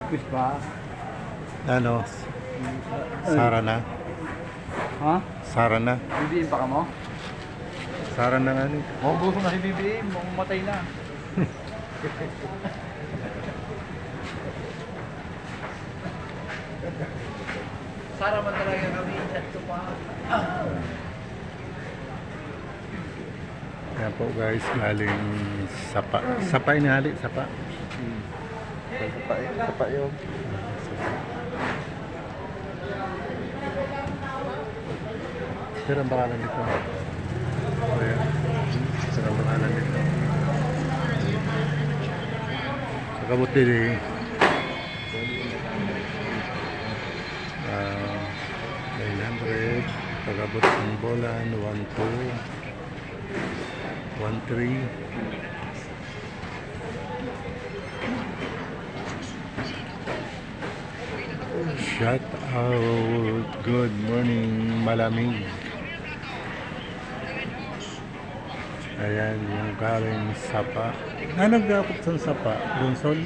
Quiz pa? Ano? Sara na? Ha? Sara na? BBM pa ka mo? Sara na nga ni. Maubuso na si BBM, mamatay na. Sara man talaga kami, chat ko pa. Yan po guys, galing Sapa. Sapa inihali, Sapa. Sapa yun. Sir, ang pangalan dito. Ayan. Sir, ang pangalan dito. Sa kabuti din. 900. Pagabot ng bolan. 1-2. 1-3. Shout out. Good morning, malamig. Ayan, yung galing Sapa. Nagdapot sa Sapa? Bunsol?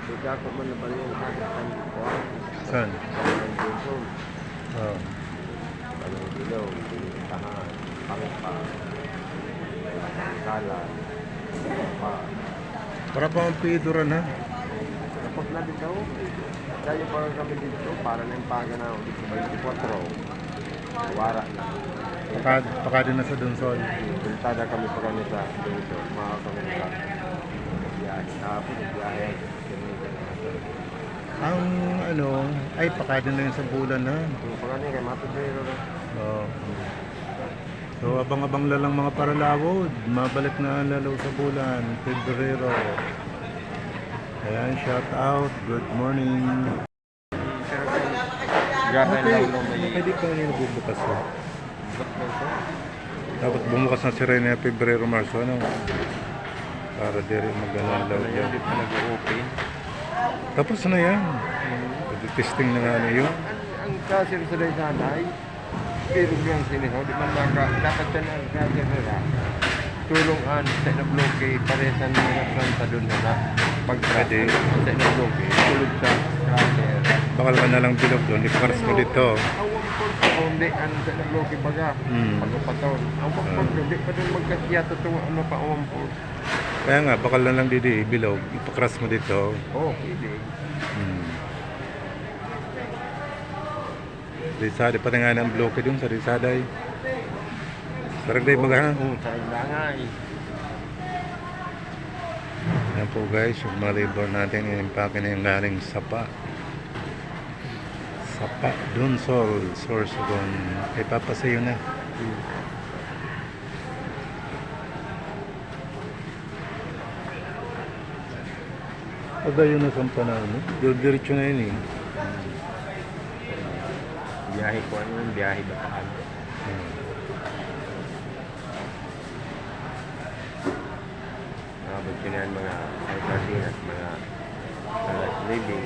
Ika ko man na ba yung hagatan ko? Saan? Ang gusto. Oh. Ang dilaw, tahan, pangpa, kala, pa. Para pa ang piduran ha? Tapos na dito, kaya parang kami dito, para na yung paga na, dito 24, wara na. Paka din na sa Dunsol. Pintada kami pa kami sa dito, mga kami sa biyahe. Tapos biyahe, Ang ano, ay paka din na yun sa bulan ha? yung pagani kay Mapidero na. Oh. So abang-abang lalang mga paralawod. Mabalik na ang lalaw sa bulan. Pebrero. Ayan, shout out. Good morning. Gabay Okay, lang may pwede ka nyo nagbubukas ha? bot lang to. Dapat bumukas na si Rene Pebrero, Marso, ano? Para diri mag-ano Ano lang yun, yan. di pa nag-open. Tapos na yan. Testing na nga na yun. Ang kasir sa day sana ay pero yung sinihaw, di man lang dapat yan ang kasir nila. Tulungan sa na-bloke, paresan na nagplanta doon na pag-trade sa na-bloke, tulog sa crusher. Bakal ka na lang bilog doon. Ipakaras mo dito. Ang wamport ko, hindi ang sa na-bloke baga, pagkapaton. Ang wamport ko, di pa doon magkasiyato itong ano pa ang wamport. Kaya nga, bakal na lang didi, bilog. Ipakaras mo dito. Oo, hindi. Rizada, pati nga ng bloke doon sa Rizada ay. Sarag day baga ha. Oo, sa ilangay. Yan po guys, yung mga labor natin, inimpake na yung galing Sapa. Sapa, Dunsol, Sorsogon. Kay papasayo na. Pagayo na sa panahon, diretso na yun eh. Biyahe ko ano yung biyahe bataan. Nakabot ko na yan mga sardinas, mga living.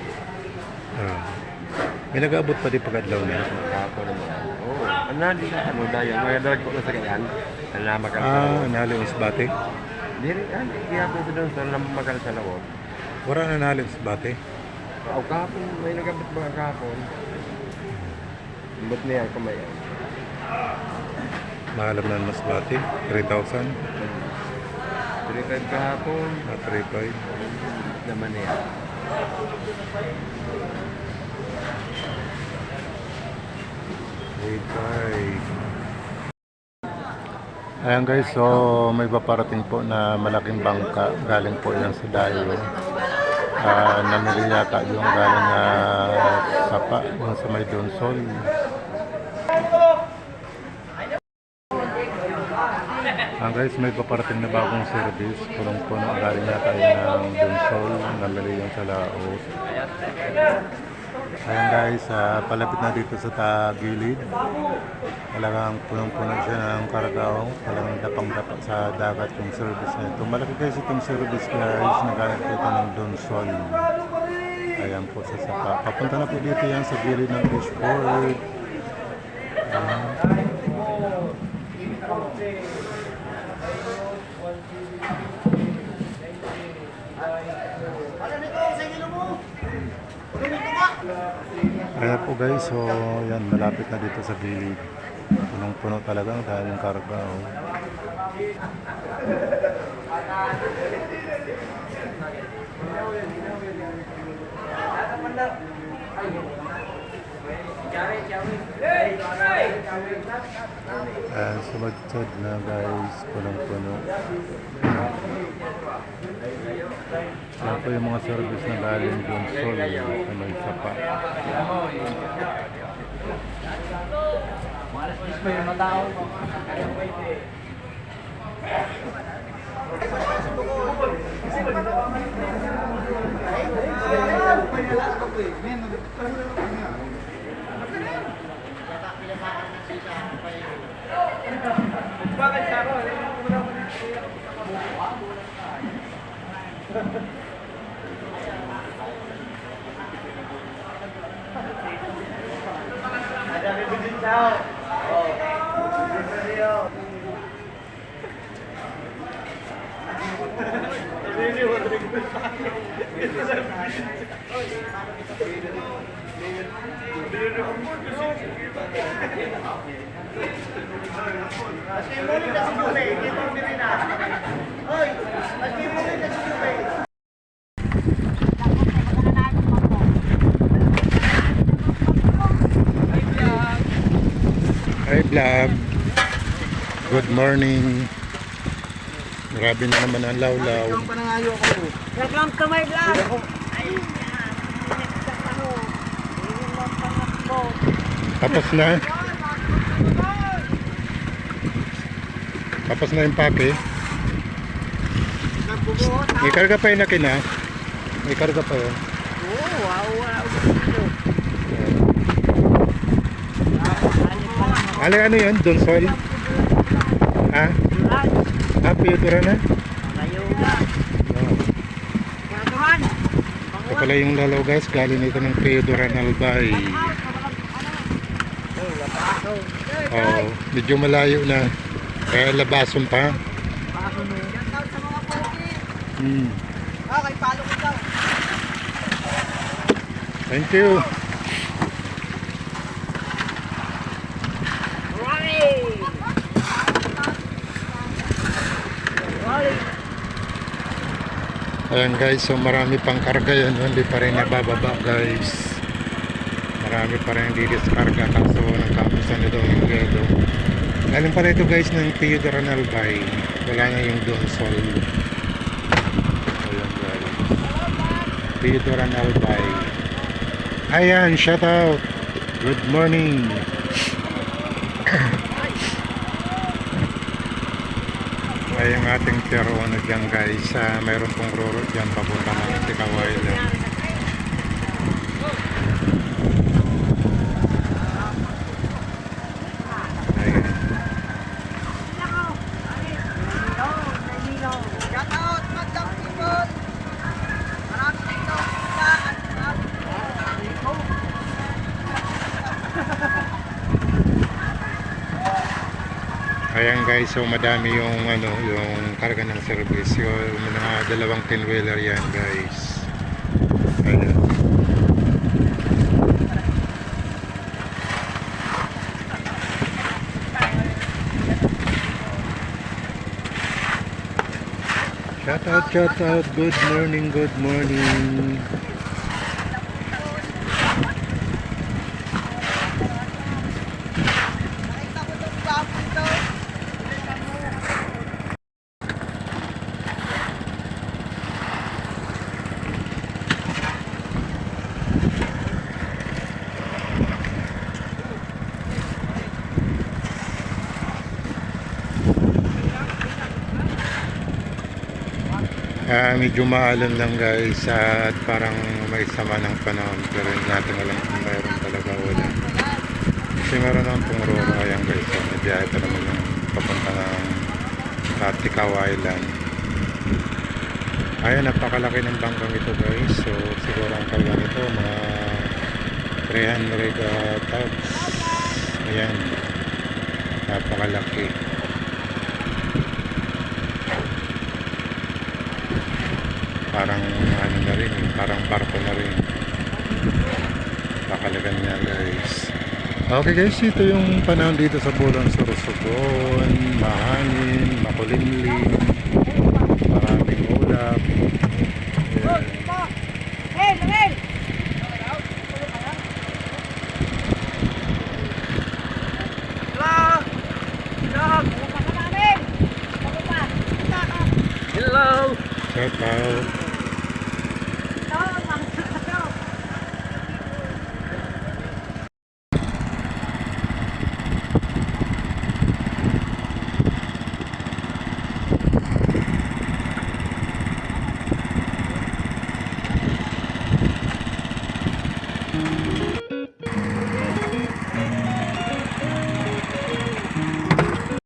May nag-aabot pa di pag-adlaw na. Kapo naman. Oo. Ano di sa ano dayan. Mga dalag ko na sa kayan. Ano na makal sa lawod. Nahali sa bate. Di rin. Kaya po sa doon sa makal sa lawod. Wala na nahali sa bate. O kahapon. May nagabot mga kahapon. Imbot niya kamay. Mahalam na mas bate. 3,000. 3.5 kahapon. 3,500. Naman niya. Ayan guys, so may paparating po na malaking bangka. Galing po yan sa Dayo. Namili yata yung galing Sapa, yung sa may Dunsol. Guys, may paparating na bagong service. Punong-puno galing yata yung Dunsol. Namili yung sa Laos. Ayan guys, palapit na dito sa tagilid. Talagang punong-puno siya ng kargao. Talagang dapang-dapa sa dagat yung service na ito. Malaki guys itong service guys. Nagalit po ito ng Donsol. Ayan po sa sapa. Papunta na po dito yan sa gilid ng dashboard. Ayan po guys, so yan, malapit na dito sa gilid. Punong-puno talaga ang daming karga. Oh. Ayan, sumad-sad na guys, punong-puno. Ayan po yung mga service na galing doon sol sa may sapa. Malas pa yung matao. Hi vlog, good morning. Grabe na naman ang lawlaw. Welcome to my vlog. Tapos na. Tapos na yung pake. May karga pa yun na kina. May karga pa yun. Ano yun? Donsol? Ha? Piyodora na? Ito pala yung lalaw guys. Galing ito ng Piyodora Albay. Oh, medyo malayo na. Kaya labason pa. Okay, follow ko daw. Thank you. Ayan guys, so marami pang karga yan, hindi pa rin nabababa guys. Marami pa rin hindi diskarga kaso nagkamusan na daw yung gelo. Galing pa rin ito guys ng Theodore Albay. Wala na yung Donsol. Ayan guys, Theodore Albay. Ayan, shout out. Good morning. Ay ang ating Pero-Ono dyan guys, mayroon pong roro dyan papunta ng Tikaway lang. Ayan. Shout out, Madam People. Maraming dito. Ayan guys, so madami yung yung karga ng service. Yung mga dalawang 10-wheeler yan guys. Ayan. Shout out, good morning, good morning. Nakita ko itong vlog dito. Medyo maalan lang guys at parang may sama ng panahon pero hindi natin alam kung mayroon talaga o wala. Kasi meron akong tungroro ayan guys. So, nabiyahe pa naman yung papunta ng Tikaw Island. Ayan, napakalaki ng bangkang ito guys. So siguro ang kalwa nito mga 300 tubs. Ayan. Napakalaki. Parang ano na rin, parang barko na rin. Pakalagan niya guys. Okay guys, ito yung panahon dito sa Bulan, Sorsogon, mahangin, makulimlim, maraming ulap. Ayan. Hey, hey! Hello! Shout out.